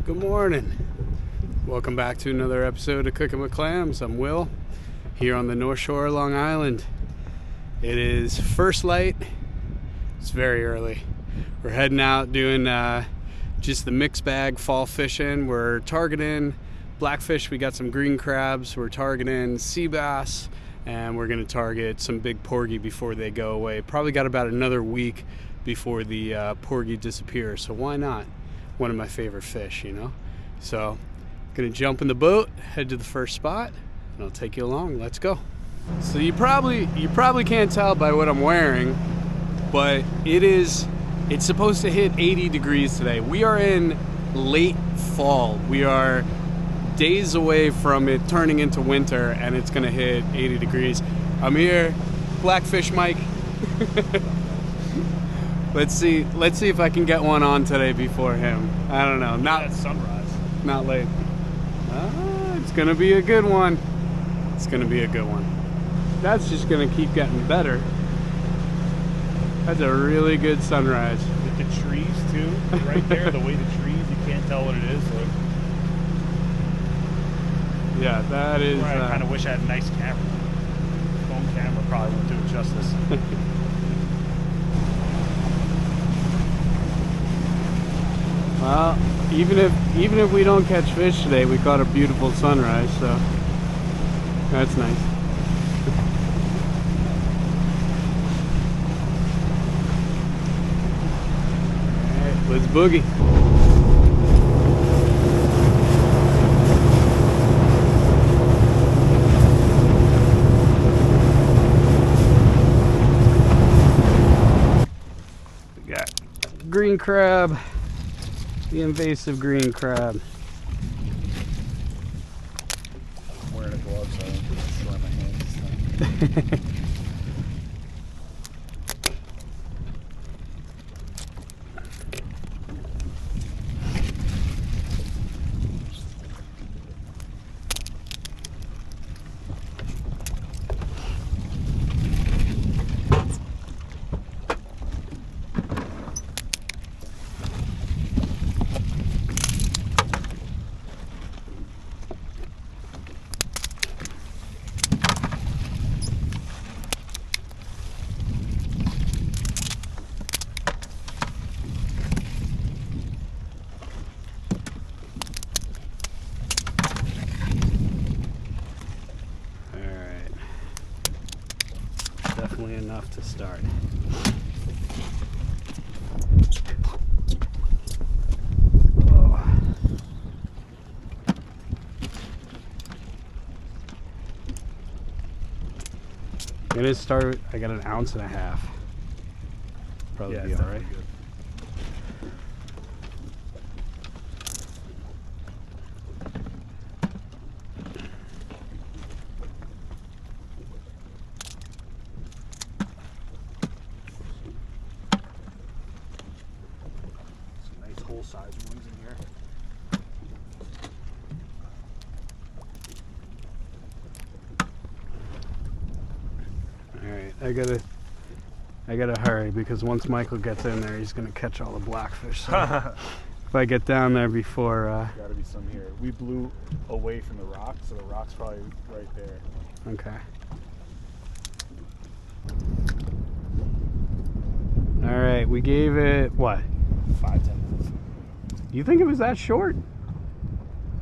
Good morning. Welcome back to another episode of Cooking with Clams. I'm Will, here on the North Shore of Long Island. It is first light. It's very early. We're heading out doing just the mixed bag fall fishing. We're targeting blackfish. We got some green crabs. We're targeting sea bass, and we're going to target some big porgy before they go away. Probably got about another week before the porgy disappears, so why not? One of my favorite fish, you know. So gonna jump in the boat, head to the first spot, and I'll take you along. Let's go. So you probably can't tell by what I'm wearing, but it's supposed to hit 80 degrees today. We are in late fall. We are days away from it turning into winter, and it's gonna hit 80 degrees. I'm here, Blackfish Mike. Let's see if I can get one on today before him. I don't know. Not at sunrise. Not late. It's gonna be a good one. It's gonna be a good one. That's just gonna keep getting better. That's a really good sunrise. With the trees too, right there. The way the trees, you can't tell what it is. So yeah, that is. I kind of wish I had a nice camera. Phone camera probably won't do it justice. Well, even if we don't catch fish today, we caught a beautiful sunrise, so that's nice. All right, let's boogie. We got green crab. The invasive green crab. I'm wearing a glove so I don't destroy my hands. Definitely enough to start. Oh. I'm gonna start. I got 1.5 ounces. Probably be all right. Good. Size ones in here. All right, I gotta hurry because once Michael gets in there, he's gonna catch all the blackfish. So if I get down there before, gotta be some here. We blew away from the rock, so the rock's probably right there. Okay. All right, we gave it what? 5-10 minutes. You think it was that short?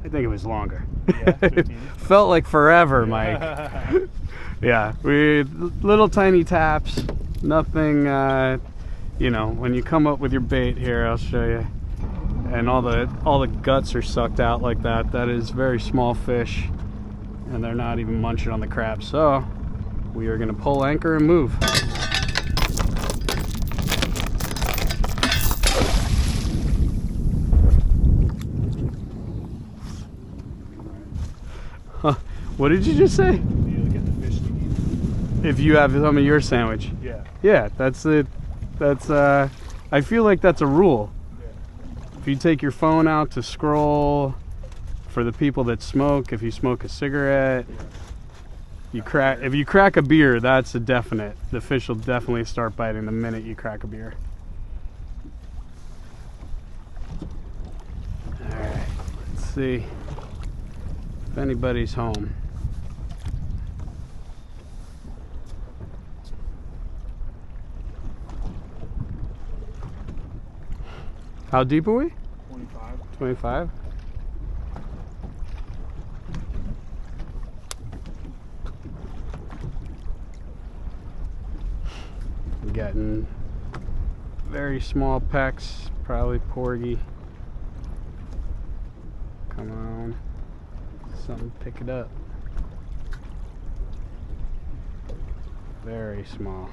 I think it was longer. Yeah, 15. Felt like forever, Mike. Yeah, we little tiny taps. Nothing, you know, when you come up with your bait here, I'll show you. And all the guts are sucked out like that. That is very small fish, and they're not even munching on the crab. So we are gonna pull anchor and move. Huh. What did you just say? You get the fish to eat. If you have some of your sandwich. Yeah. Yeah, that's it. That's I feel like that's a rule. Yeah. If you take your phone out to scroll, for the people that smoke, if you smoke a cigarette, if you crack a beer, that's a definite. The fish will definitely start biting the minute you crack a beer. All right. see if anybody's home. How deep are we? 25. 25? Getting very small pecks, probably porgy. Come on, something, pick it up. Very small,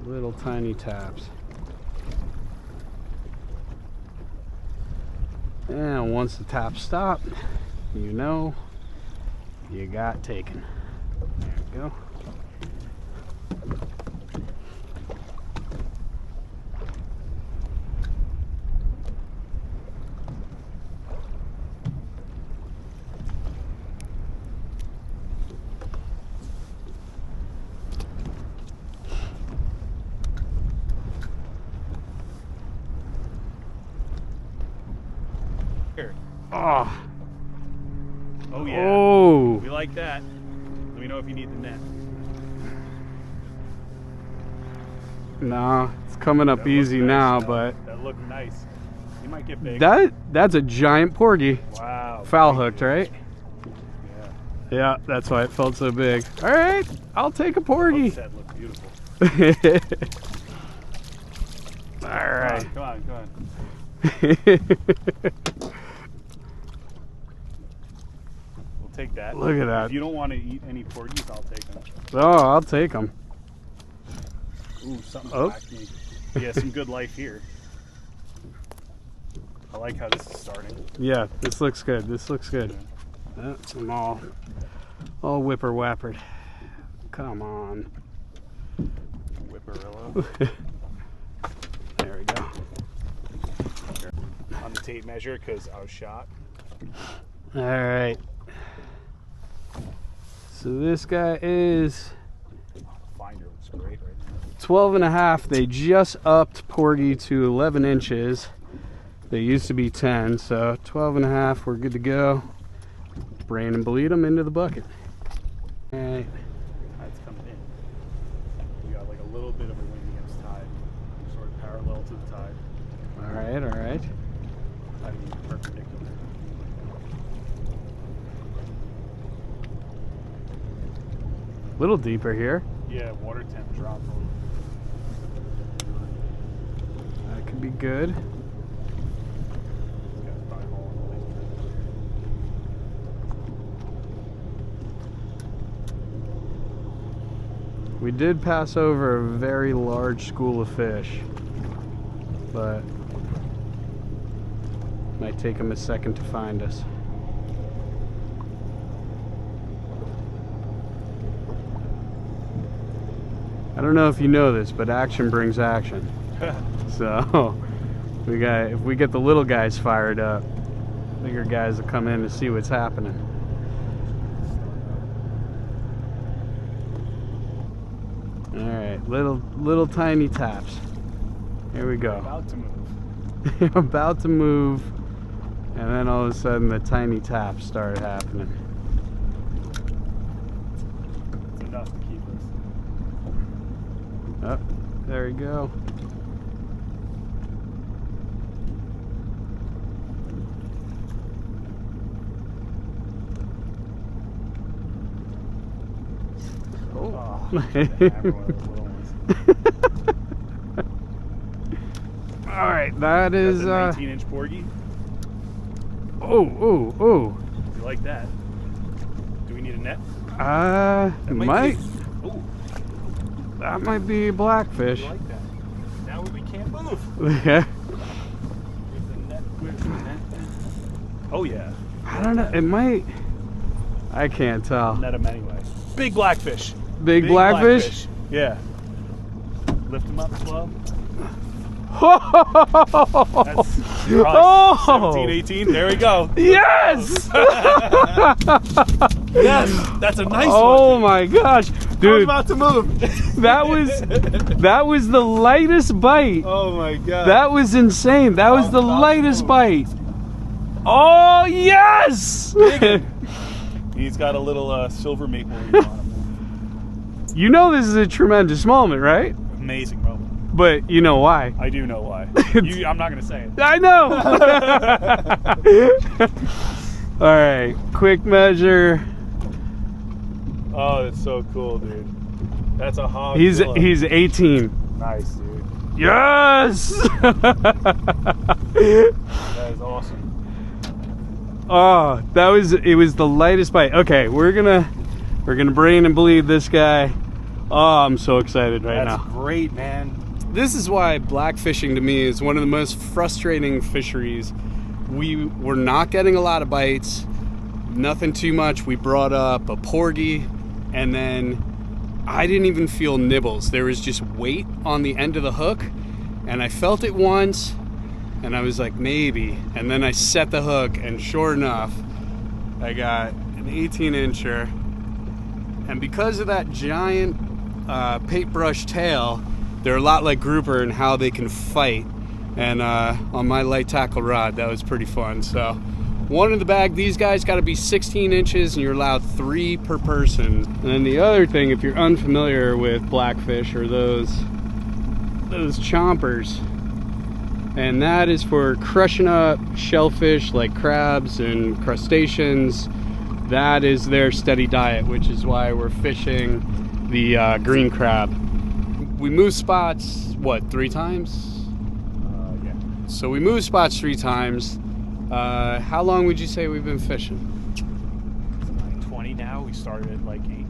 little tiny taps. And once the taps stop, you know you got taken. There we go. Here. Oh. Oh yeah. Oh. We like that. Let me know if you need the net. No, it's coming up That easy looks now, nice, though. but That looked nice. You might get big. that's a giant porgy. Wow. Foul big hooked, fish. right? Yeah. Yeah, that's why it felt so big. All right, I'll take a porgy. Hook set looked beautiful. All right. Come on. We'll take that. Look at that. If you don't want to eat any porgies, I'll take them. Oh, I'll take them. Ooh, something Oh. whacked me. Yeah, some good life here. I like how this is starting. Yeah, this looks good. This looks good. I'm all whipper whappered. Come on. Whipperillo. There we go. On the tape measure because I was shot. All right. So this guy is Finder looks great right now. 12 and a half. They just upped porgy to 11 inches. They used to be 10, so 12 and a half. We're good to go. Brain and bleed them into the bucket. All right. Tide's coming in. We got like a little bit of a wind against tide. Sort of parallel to the tide. All right. All right. I mean perpendicular. A little deeper here. Yeah, water temp dropped a little. That could be good. It's got a thigh hole in the lake. We did pass over a very large school of fish, but might take them a second to find us. I don't know if you know this, but action brings action. So if we get the little guys fired up, bigger guys will come in to see what's happening. All right, little tiny taps. Here we go. About to move. About to move, and then all of a sudden the tiny taps started happening. It's enough to keep us. Oh, there we go. Oh, hammer one of those little ones. All right, that is That's a 19-inch porgy. oh. You like that? Do we need a net? That might Be, ooh, that might be blackfish. you like that? Now we can't move. Yeah. Where's the net? Where's the net? Oh yeah. I don't know. It might. I can't tell. Net him anyway. Big blackfish. Big blackfish? Yeah. Lift him up slow. That's probably 17, 18. There we go. Yes! Yes, that's a nice one. Oh my gosh, I was dude! about to move. That was the lightest bite. Oh my god. That was insane. That was the lightest bite. Oh, Oh, yes! He's got a little silver maple leaf on him. You know this is a tremendous moment, right? Amazing moment. But you know why. I do know why. I'm not going to say it. I know! Alright, quick measure. Oh, that's so cool, dude. That's a hog. He's 18. Nice, dude. Yes! That is awesome. Oh, it was the lightest bite. Okay, we're gonna brain and bleed this guy. Oh, I'm so excited right now. That's great, man. This is why blackfishing to me is one of the most frustrating fisheries. We were not getting a lot of bites, nothing too much. We brought up a porgy, and then I didn't even feel nibbles. There was just weight on the end of the hook, and I felt it once, and I was like, maybe. And then I set the hook, and sure enough, I got an 18-incher. And because of that giant paintbrush tail, they're a lot like grouper in how they can fight. And on my light tackle rod, that was pretty fun. So one in the bag. These guys got to be 16 inches, and you're allowed 3 per person. And then the other thing, if you're unfamiliar with blackfish, are those chompers. And that is for crushing up shellfish like crabs and crustaceans. That is their steady diet, which is why we're fishing the green crab. We move spots, what, 3 times? Yeah. So we move spots 3 times. How long would you say we've been fishing? It's 9:20 now. We started at like 8.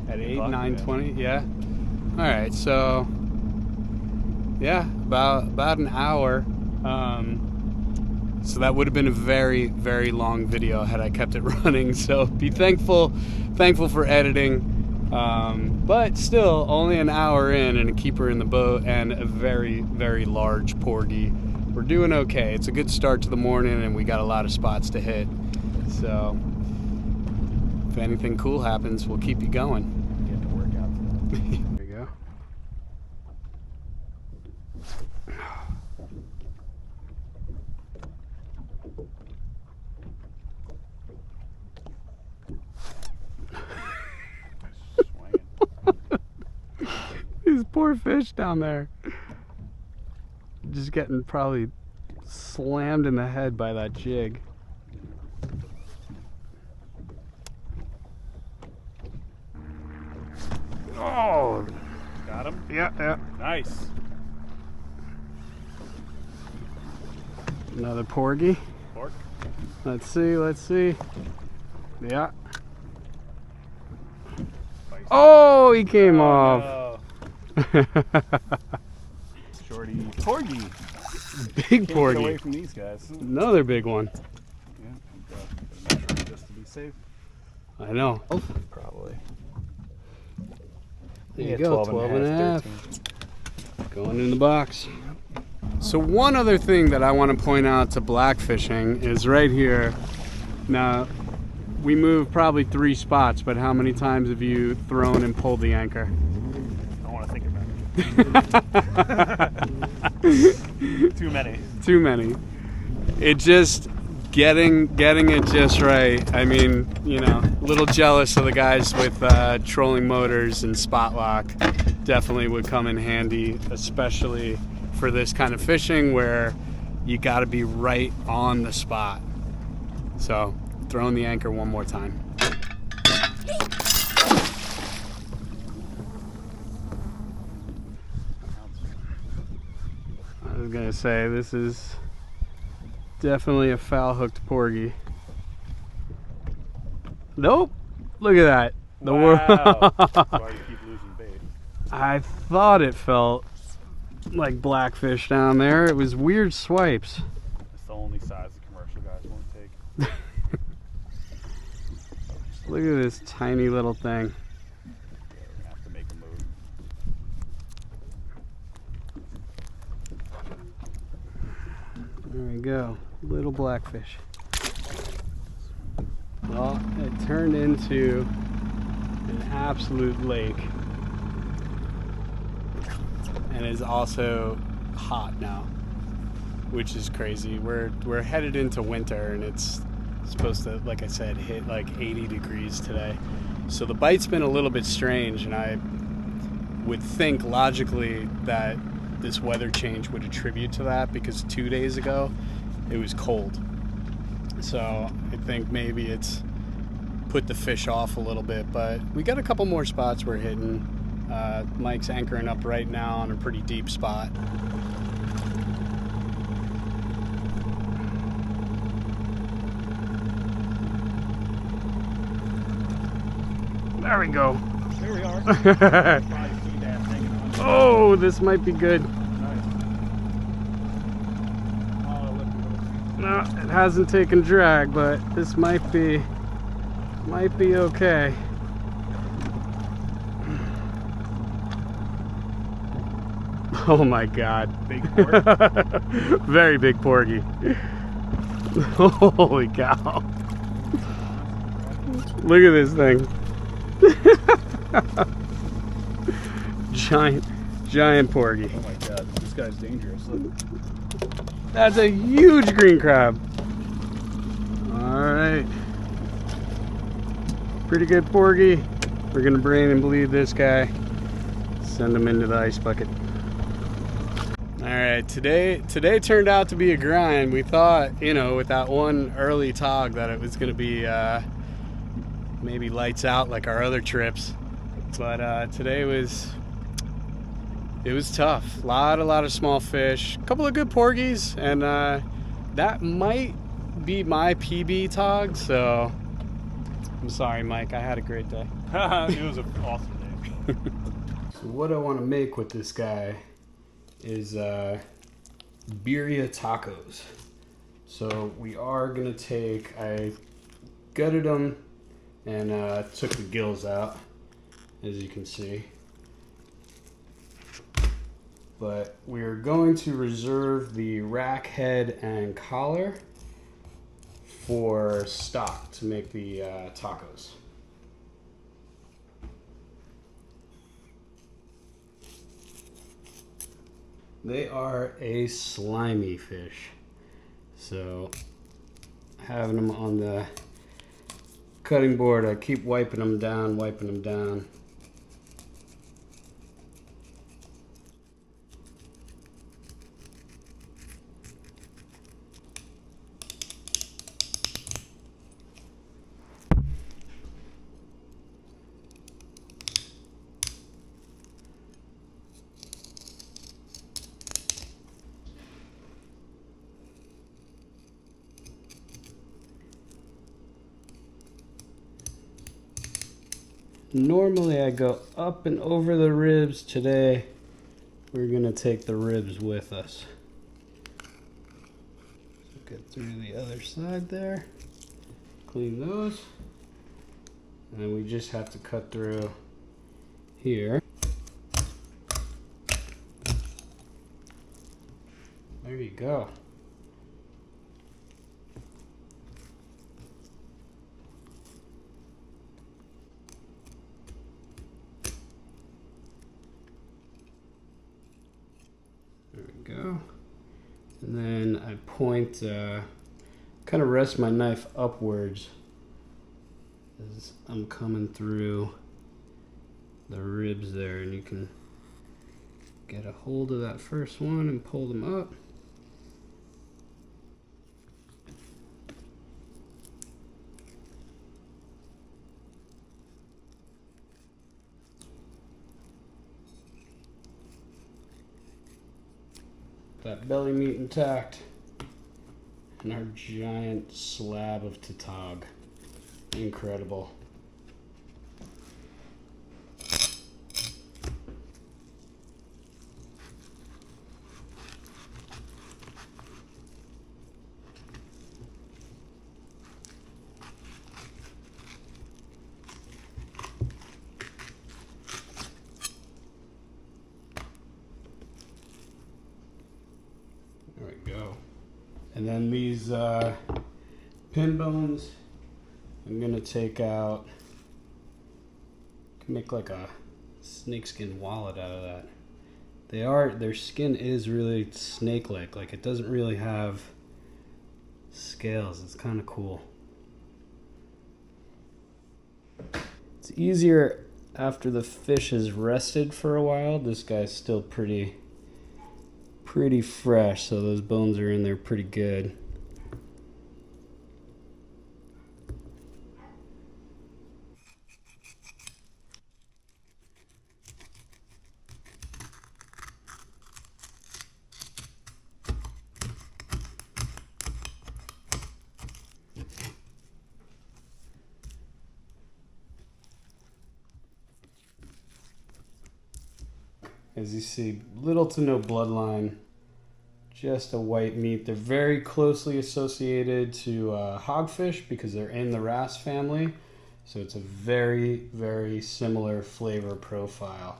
At 8, 9:20, yeah. All right, so yeah, about an hour. So that would have been a very, very long video had I kept it running. So be thankful for editing. But still, only an hour in, and a keeper in the boat, and a very, very large porgy. We're doing okay. It's a good start to the morning, and we got a lot of spots to hit. So if anything cool happens, we'll keep you going. Get to work out today. There you go. These poor fish down there. Just getting probably slammed in the head by that jig. Oh! Got him? Yeah. Nice. Another porgy. Pork. Let's see. Yeah. Spicy. Oh, he came off. No. Shorty porgy. Big Can't get away porgy. from these guys. Another big one. Yeah, just to be safe. I know. Probably. There you go, 12 and a half. Going in the box. So one other thing that I want to point out to blackfishing is right here. Now, we moved probably 3 spots, but how many times have you thrown and pulled the anchor? I don't want to think about it. Too many. Too many. It just getting it just right. I mean, you know, a little jealous of the guys with trolling motors and spot lock. Definitely would come in handy, especially for this kind of fishing where you got to be right on the spot. So, throwing the anchor one more time. I was gonna say, this is definitely a foul hooked porgy. Nope. Look at that. Wow. That's why you keep losing bait. I thought it felt like blackfish down there. It was weird swipes. It's the only size the commercial guys won't take. Look at this tiny little thing. Yeah, we're gonna have to make a move. There we go. Little blackfish. Well, it turned into an absolute lake. And is also hot now. which is crazy. We're headed into winter, and it's supposed to, like I said, hit like 80 degrees today. So the bite's been a little bit strange, and I would think logically that this weather change would attribute to that, because 2 days ago it was cold. So I think maybe it's put the fish off a little bit, but we got a couple more spots we're hitting. Mike's anchoring up right now on a pretty deep spot. There we go. There we are. Probably see that hanging on. Oh, this might be good. Nice. No, it hasn't taken drag, but this might be okay. Oh my God. Big pork. Very big porgy. Holy cow. Look at this thing. Giant porgy. Oh my God, this guy's dangerous. Look. That's a huge green crab. All right. Pretty good porgy. We're gonna brain and bleed this guy. Send him into the ice bucket. All right, today turned out to be a grind. We thought, with that one early tog, that it was gonna be maybe lights out like our other trips, but today it was tough. A lot of small fish, a couple of good porgies, and that might be my PB tog. So I'm sorry, Mike. I had a great day. It was an awesome day. So what I want to make with this guy is birria tacos. So we are gonna I gutted them and took the gills out, as you can see. But we're going to reserve the rack head and collar for stock to make the tacos. They are a slimy fish, so having them on the cutting board, I keep wiping them down. Normally I go up and over the ribs. Today we're gonna take the ribs with us. So get through the other side there, clean those, and then we just have to cut through here. There you go. Go, and then I point, kind of rest my knife upwards as I'm coming through the ribs there, and you can get a hold of that first one and pull them up. That belly meat intact, and our giant slab of tautog. Incredible. There we go. And then these pin bones, I'm gonna take out, can make like a snakeskin wallet out of that. their skin is really snake-like. Like, it doesn't really have scales. It's kind of cool. It's easier after the fish has rested for a while. This guy's still pretty fresh, so those bones are in there pretty good. As you see, little to no bloodline, just a white meat. They're very closely associated to hogfish because they're in the wrasse family. So it's a very, very similar flavor profile.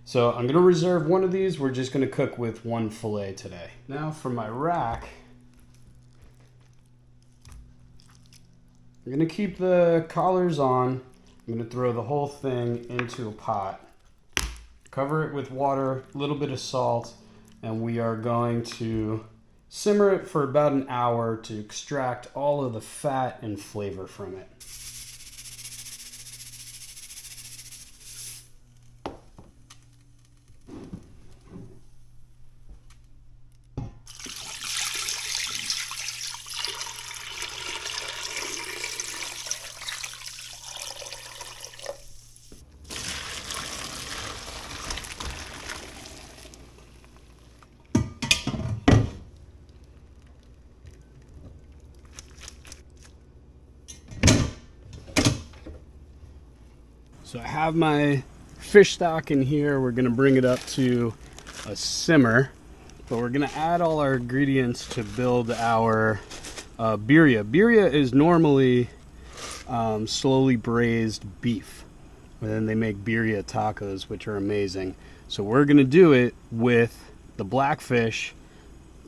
So I'm going to reserve one of these. We're just going to cook with one fillet today. Now for my rack, I'm going to keep the collars on. I'm going to throw the whole thing into a pot. Cover it with water, a little bit of salt, and we are going to simmer it for about an hour to extract all of the fat and flavor from it. So I have my fish stock in here. We're gonna bring it up to a simmer, but we're gonna add all our ingredients to build our birria. Birria is normally slowly braised beef, and then they make birria tacos, which are amazing. So we're gonna do it with the blackfish.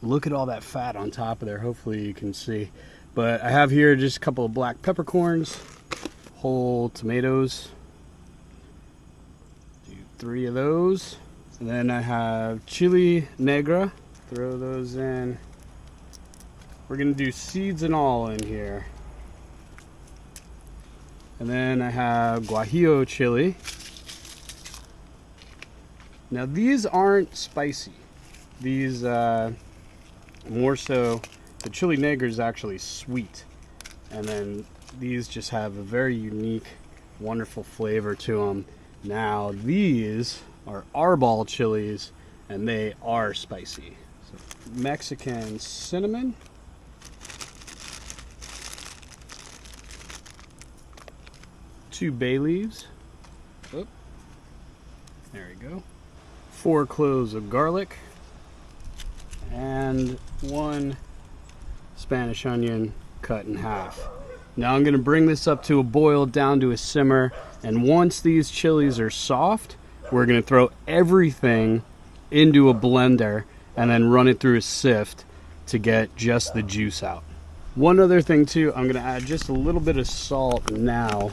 Look at all that fat on top of there. Hopefully you can see. But I have here just a couple of black peppercorns, whole tomatoes, 3 of those, and then I have chili negra. Throw those in. We're gonna do seeds and all in here. And then I have guajillo chili. Now these aren't spicy. These more so, the chili negra is actually sweet, and then these just have a very unique, wonderful flavor to them. Now these are arbol chilies, and they are spicy. So, Mexican cinnamon, two bay leaves, oh, there we go, 4 cloves of garlic, and 1 Spanish onion cut in half. Now I'm going to bring this up to a boil, down to a simmer, and once these chilies are soft, we're going to throw everything into a blender and then run it through a sift to get just the juice out. One other thing too, I'm going to add just a little bit of salt now,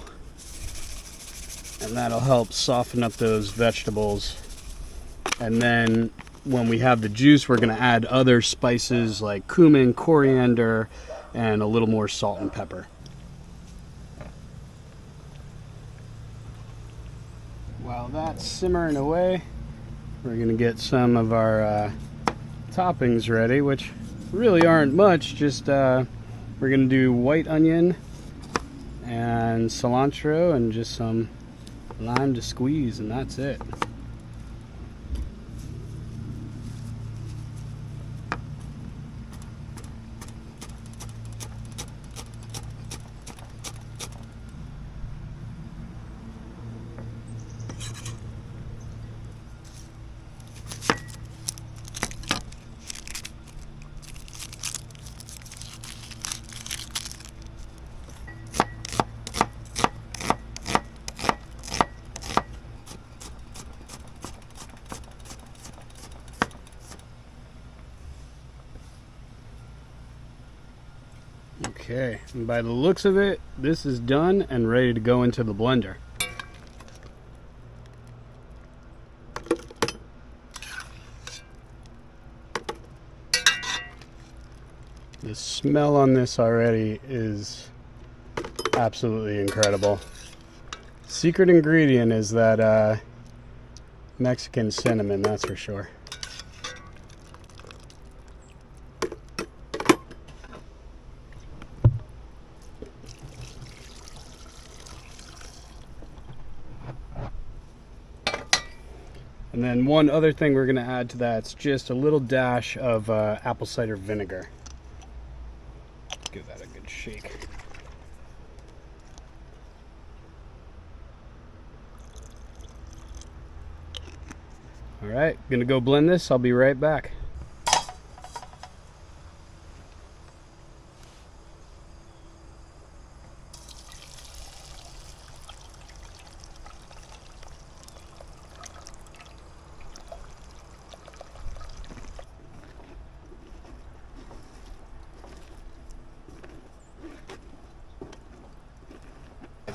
and that'll help soften up those vegetables. And then when we have the juice, we're going to add other spices like cumin, coriander, and a little more salt and pepper. While that's simmering away, we're going to get some of our toppings ready, which really aren't much. Just we're going to do white onion and cilantro and just some lime to squeeze, and that's it. Okay, and by the looks of it, this is done and ready to go into the blender. The smell on this already is absolutely incredible. Secret ingredient is that Mexican cinnamon, that's for sure. And then one other thing we're going to add to that is just a little dash of apple cider vinegar. Give that a good shake. All right, gonna go blend this. I'll be right back.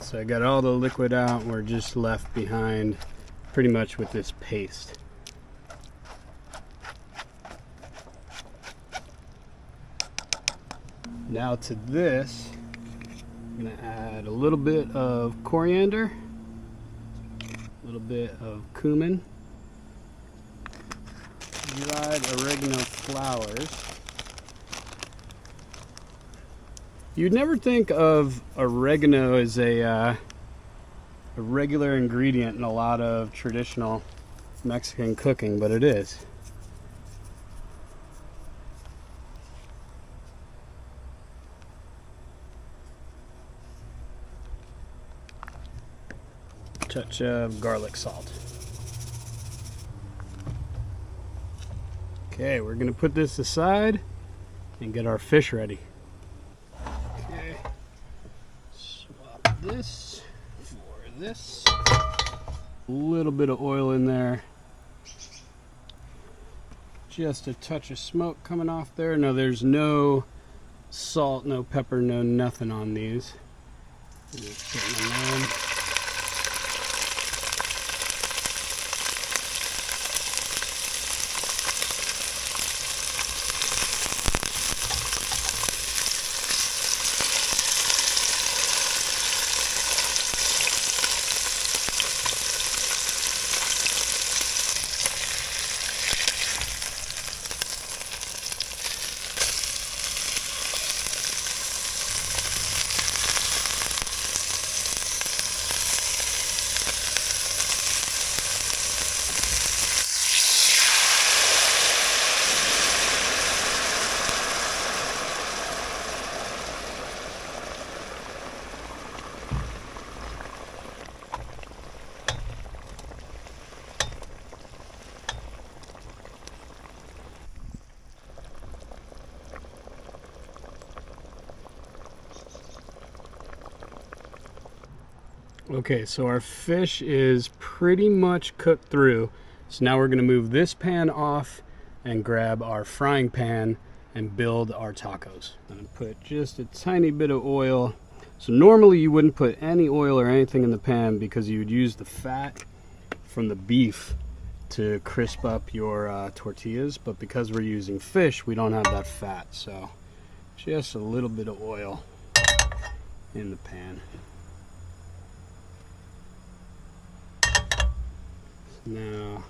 So I got all the liquid out. We're just left behind pretty much with this paste. Now to this, I'm gonna add a little bit of coriander, a little bit of cumin, dried oregano flowers. You'd never think of oregano as a regular ingredient in a lot of traditional Mexican cooking, but it is. Touch of garlic salt. Okay, we're gonna put this aside and get our fish ready. Okay, swap this for this. A little bit of oil in there. Just a touch of smoke coming off there. No, there's no salt, no pepper, no nothing on these. Just putting them in. Okay, so our fish is pretty much cooked through. So now we're going to move this pan off and grab our frying pan and build our tacos. I'm going to put just a tiny bit of oil. So normally you wouldn't put any oil or anything in the pan because you would use the fat from the beef to crisp up your tortillas. But because we're using fish, we don't have that fat. So just a little bit of oil in the pan. Now,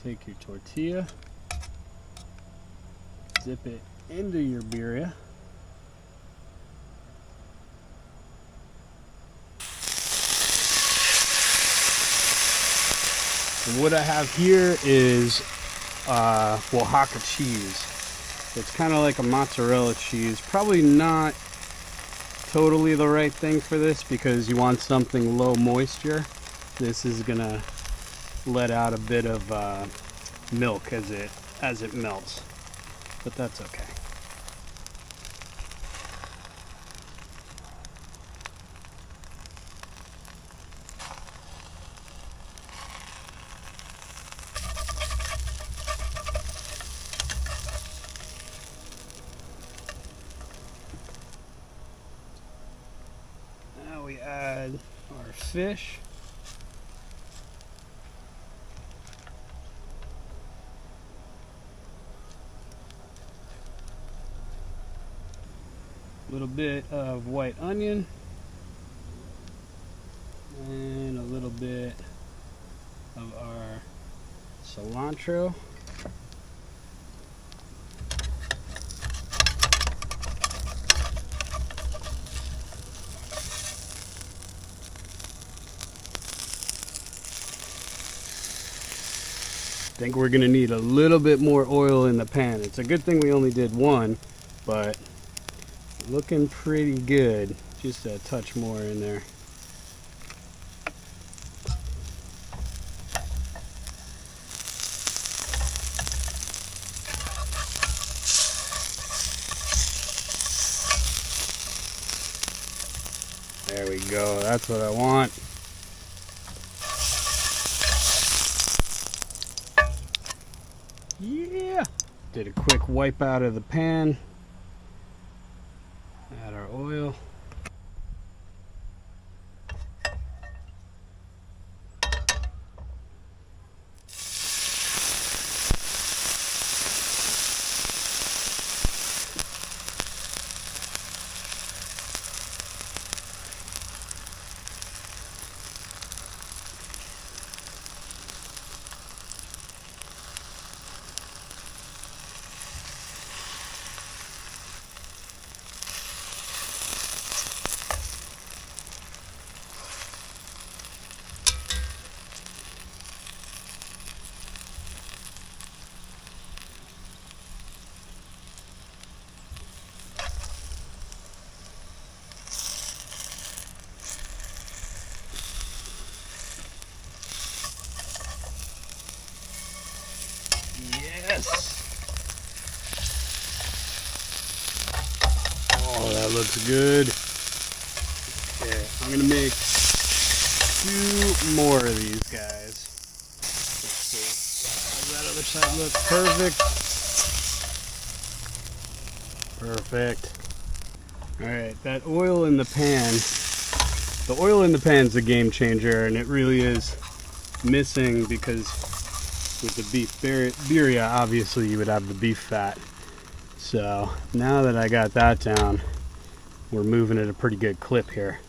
take your tortilla, dip it into your birria. And what I have here is Oaxaca cheese. It's kind of like a mozzarella cheese. Probably not totally the right thing for this because you want something low moisture. This is gonna let out a bit of milk as it melts, but that's okay. Now we add our fish. little bit of white onion and a little bit of our cilantro. I think we're gonna need a little bit more oil in the pan. It's a good thing we only did one, but looking pretty good. Just a touch more in there. There we go, that's what I want. Yeah! Did a quick wipe out of the pan. Add our oil. Yes! Oh, that looks good. Okay, I'm gonna make 2 more of these guys. Let's see. Does that other side look perfect? Perfect. Alright, that oil in the pan. The oil in the pan's a game changer, and it really is missing because with the beef birria, obviously you would have the beef fat. So now that I got that down, we're moving at a pretty good clip here.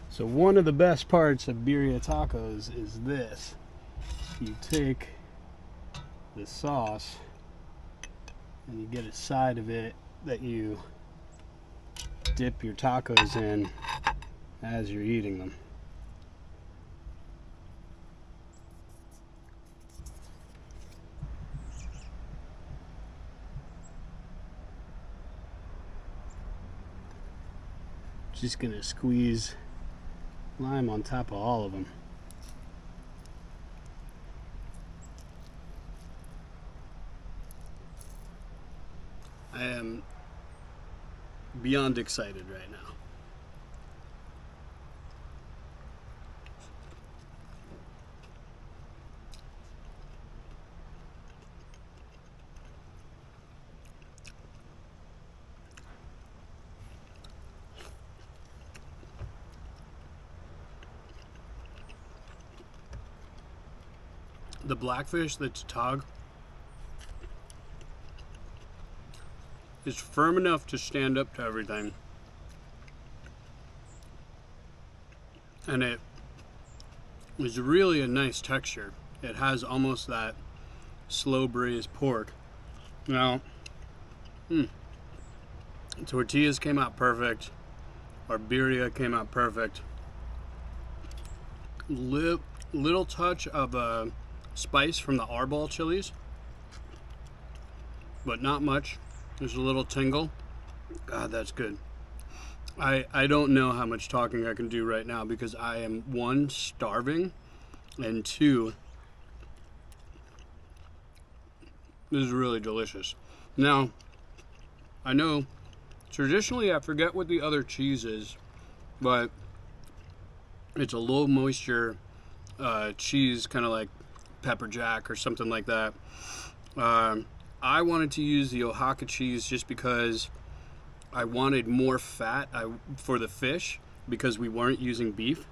So one of the best parts of birria tacos is this. You take the sauce and you get a side of it that you dip your tacos in as you're eating them. Just gonna squeeze lime on top of all of them. I am beyond excited right now. The blackfish, the tautog, is firm enough to stand up to everything, and it is really a nice texture. It has almost that slow braised pork. Now, tortillas came out perfect. Our birria came out perfect. Little touch of spice from the arbol chilies, but not much. There's a little tingle. God, that's good. I don't know how much talking I can do right now because I am, 1, starving, and 2, this is really delicious. Now, I know traditionally I forget what the other cheese is, but it's a low moisture cheese, kind of like pepper jack or something like that. I wanted to use the Oaxaca cheese just because I wanted more fat for the fish because we weren't using beef.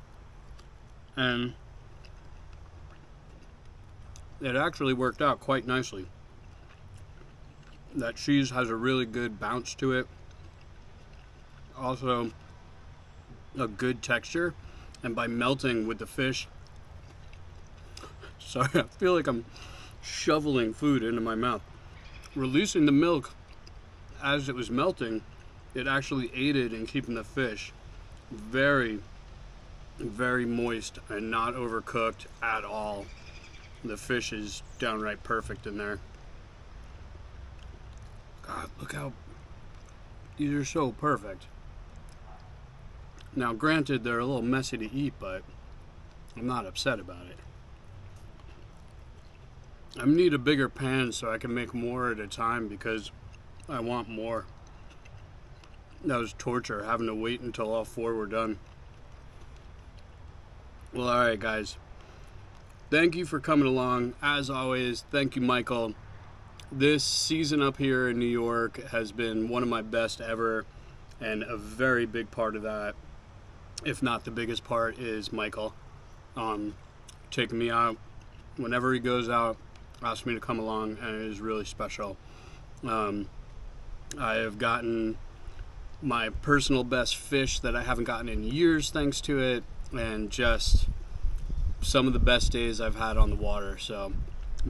And it actually worked out quite nicely. That cheese has a really good bounce to it. Also, a good texture. And by melting with the fish, sorry, I feel like I'm shoveling food into my mouth. Releasing the milk as it was melting, it actually aided in keeping the fish very, very moist and not overcooked at all. The fish is downright perfect in there. God, look how these are so perfect. Now, granted, they're a little messy to eat, but I'm not upset about it. I need a bigger pan so I can make more at a time because I want more. That was torture, having to wait until all 4 were done. Well, alright guys. Thank you for coming along. As always, thank you, Michael. This season up here in New York has been one of my best ever, and a very big part of that, if not the biggest part, is Michael. Taking me out whenever he goes out, asked me to come along, and it is really special. I have gotten my personal best fish that I haven't gotten in years thanks to it, and just some of the best days I've had on the water. So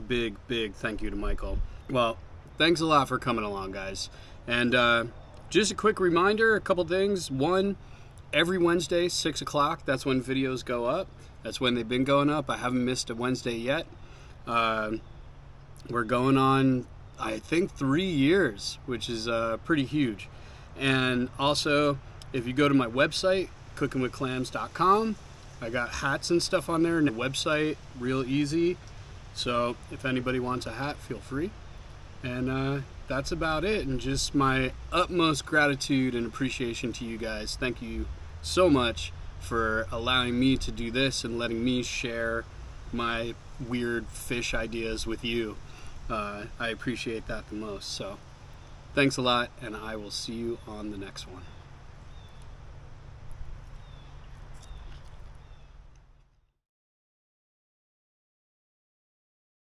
big thank you to Michael. Well, thanks a lot for coming along, guys. And just a quick reminder, a couple things. One, every Wednesday 6 o'clock, that's when videos go up. That's when they've been going up. I haven't missed a Wednesday yet. We're going on, I think, 3 years, which is pretty huge. And also, if you go to my website, cookingwithclams.com, I got hats and stuff on there, and the website, real easy. So if anybody wants a hat, feel free. And that's about it. And just my utmost gratitude and appreciation to you guys. Thank you so much for allowing me to do this and letting me share my weird fish ideas with you. I appreciate that the most. So thanks a lot, and I will see you on the next one.